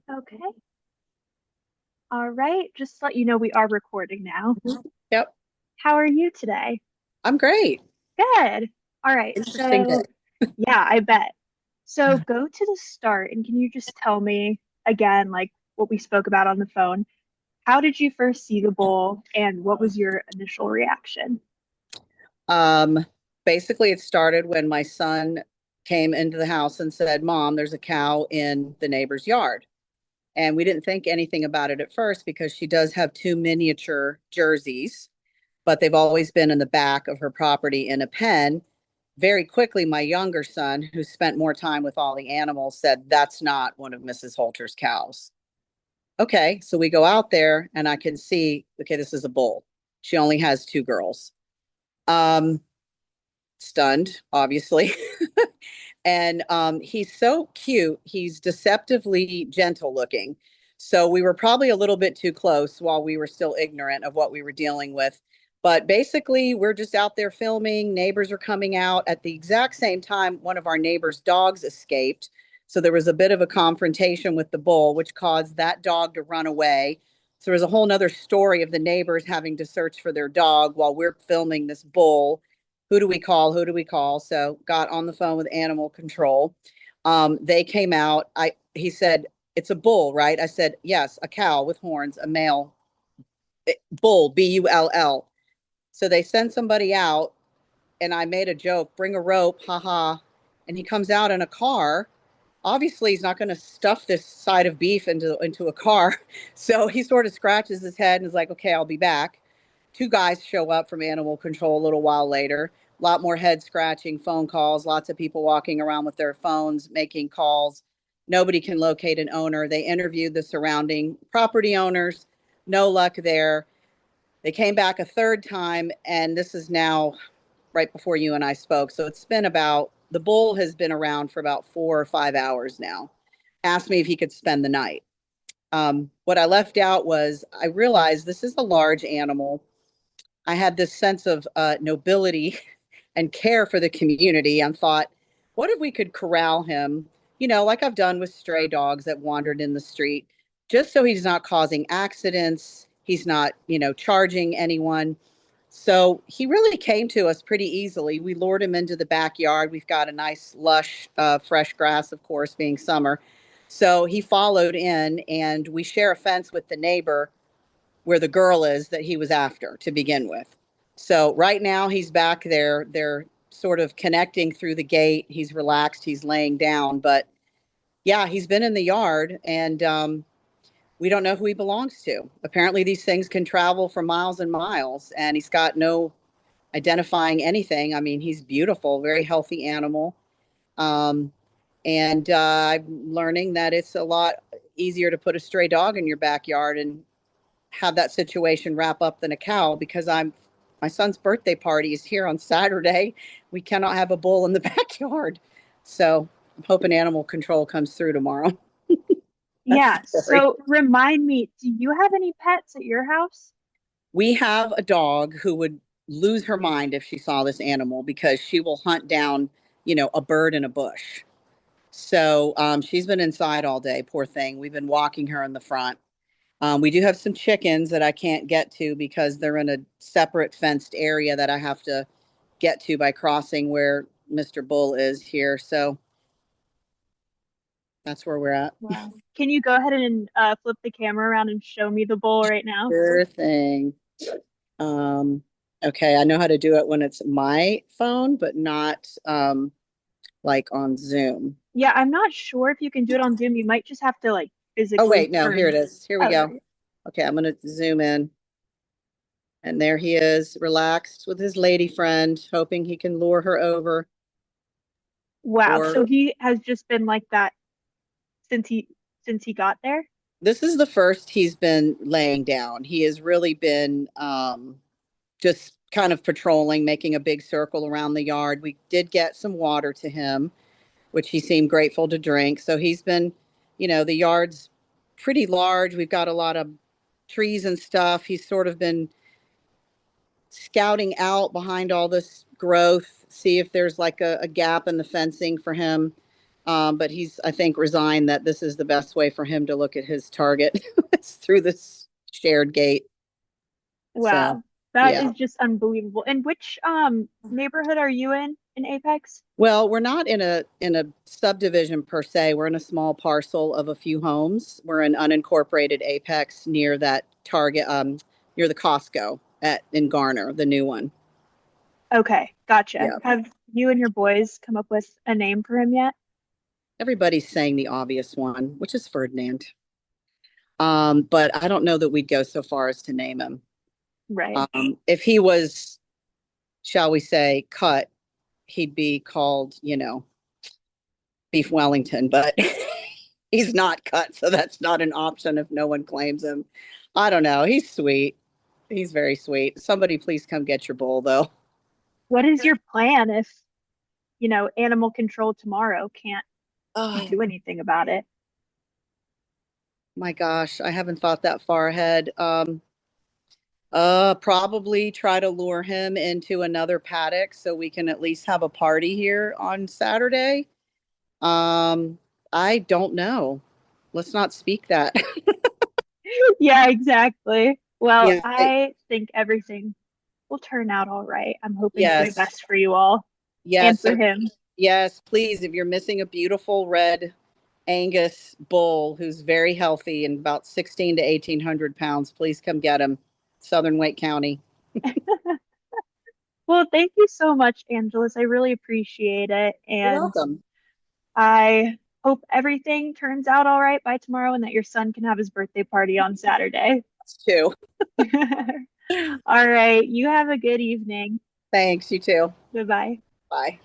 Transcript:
Okay. All right. Just to let you know, we are recording now. Mhm. Yep, How are you today? I'm great. Good. All right. Interesting day. So, yeah, I bet. So, go to the start and can you just tell me again, like what we spoke about on the phone? How did you first see the bull and what was your initial reaction? Um, Basically, it started when my son came into the house and said, "Mom, there's a cow in the neighbor's yard." And we didn't think anything about it at first because she does have two miniature jerseys, but they've always been in the back of her property in a pen. Very quickly, my younger son, who spent more time with all the animals, said, "That's not one of Mrs. Holter's cows." Okay, so we go out there and I can see, okay, this is a bull. She only has two girls. Um, Stunned, obviously. And he's so cute. He's deceptively gentle looking. So we were probably a little bit too close while we were still ignorant of what we were dealing with. But basically, we're just out there filming. Neighbors are coming out. At the exact same time, one of our neighbors' dogs escaped. So there was a bit of a confrontation with the bull, which caused that dog to run away. So there was a whole nother story of the neighbors having to search for their dog while we're filming this bull. Who do we call? Who do we call? So got on the phone with animal control. They came out. He said, "It's a bull, right?" I said, "Yes, a cow with horns, a male bull, Bull." So they send somebody out, and I made a joke, "Bring a rope, haha." And he comes out in a car. Obviously, he's not going to stuff this side of beef into a car. So he sort of scratches his head and is like, "Okay, I'll be back." Two guys show up from animal control a little while later. A lot more head scratching, phone calls, lots of people walking around with their phones making calls. Nobody can locate an owner. They interviewed the surrounding property owners. No luck there. They came back a third time, and this is now right before you and I spoke. So it's been about, the bull has been around for about 4 or 5 hours now. Asked me if he could spend the night. What I left out was I realized this is a large animal. I had this sense of nobility and care for the community and thought, what if we could corral him, like I've done with stray dogs that wandered in the street, just so he's not causing accidents, he's not, charging anyone. So he really came to us pretty easily. We lured him into the backyard. We've got a nice, lush, fresh grass, of course, being summer. So he followed in, and we share a fence with the neighbor where the girl is that he was after to begin with. So right now he's back there. They're sort of connecting through the gate. He's relaxed. He's laying down. But yeah, he's been in the yard, and we don't know who he belongs to. Apparently, these things can travel for miles and miles, and he's got no identifying anything. I mean, he's beautiful, very healthy animal. Um, and I'm learning that it's a lot easier to put a stray dog in your backyard and have that situation wrap up than a cow because my son's birthday party is here on Saturday. We cannot have a bull in the backyard. So I'm hoping animal control comes through tomorrow. That's the Yeah. story. So, remind me, do you have any pets at your house? We have a dog who would lose her mind if she saw this animal because she will hunt down, a bird in a bush. So she's been inside all day, poor thing. We've been walking her in the front. We do have some chickens that I can't get to because they're in a separate fenced area that I have to get to by crossing where Mr. Bull is here. So that's where we're at. Wow. Can you go ahead and flip the camera around and show me the bull right now? Sure thing. Um, okay, I know how to do it when it's my phone, but not like on Zoom. Yeah, I'm not sure if you can do it on Zoom. You might just have to like Oh, physically wait, no, here it turn. is. Here we Oh, there go. we go. Okay, I'm going to zoom in. And there he is, relaxed with his lady friend, hoping he can lure her over. Wow. So Or he has just been like that since he got there. this is the first he's been laying down. He has really been just kind of patrolling, making a big circle around the yard. We did get some water to him, which he seemed grateful to drink. So he's been, the yard's pretty large. We've got a lot of trees and stuff. He's sort of been scouting out behind all this growth, see if there's like a gap in the fencing for him. But he's, I think, resigned that this is the best way for him to look at his target it's through this shared gate. So, Wow, that yeah. is just unbelievable. And which neighborhood are you in Apex? Well, we're not in a subdivision per se. We're in a small parcel of a few homes. We're in unincorporated Apex near that Target, near the Costco at in Garner, the new one. Okay, gotcha. Yeah. Have you and your boys come up with a name for him yet? Everybody's saying the obvious one, which is Ferdinand. But I don't know that we'd go so far as to name him. Right. If he was, shall we say, cut, he'd be called, Beef Wellington, but he's not cut, so that's not an option if no one claims him. I don't know. He's sweet. He's very sweet. Somebody please come get your bull, though. What is your plan if, animal control tomorrow can't Oh do anything about it? my gosh, I haven't thought that far ahead. Probably try to lure him into another paddock so we can at least have a party here on Saturday. Um, I don't know. Let's not speak that. Yeah, exactly. Well, Yeah, I think everything will turn out all right. I'm hoping for the yes, best for you all and yes. for So him. yes, please, if you're missing a beautiful red Angus bull who's very healthy and about 16 to 1800 pounds, please come get him. Southern Wake County. Well, thank you so much, Angelus. I really appreciate it. You're And welcome. I hope everything turns out all right by tomorrow and that your son can have his birthday party on Saturday. Us too. All right. You have a good evening. Thanks, you too. Bye bye. Bye.